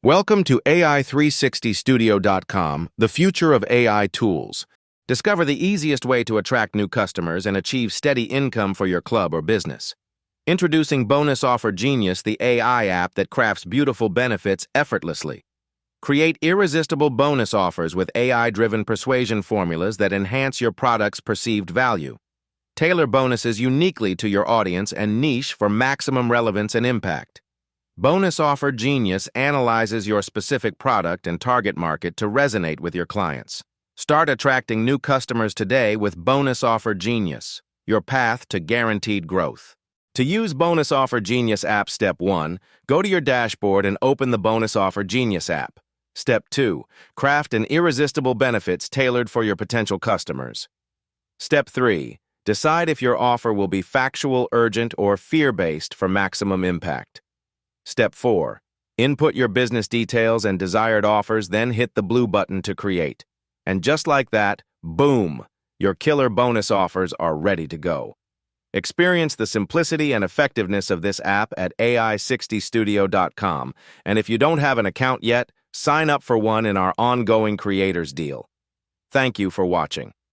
Welcome to AI360studio.com, the future of AI tools. Discover the easiest way to attract new customers and achieve steady income for your club or business. Introducing Bonus Offer Genius, the AI app that crafts beautiful benefits effortlessly. Create irresistible bonus offers with AI-driven persuasion formulas that enhance your product's perceived value. Tailor bonuses uniquely to your audience and niche for maximum relevance and impact. Bonus Offer Genius analyzes your specific product and target market to resonate with your clients. Start attracting new customers today with Bonus Offer Genius, your path to guaranteed growth. To use Bonus Offer Genius app, Step 1, go to your dashboard and open the Bonus Offer Genius app. Step 2, craft an irresistible benefits tailored for your potential customers. Step 3, decide if your offer will be factual, urgent, or fear-based for maximum impact. Step 4, input your business details and desired offers, then hit the blue button to create. And just like that, boom, your killer bonus offers are ready to go. Experience the simplicity and effectiveness of this app at AI60studio.com, and if you don't have an account yet, sign up for one in our ongoing creators deal. Thank you for watching.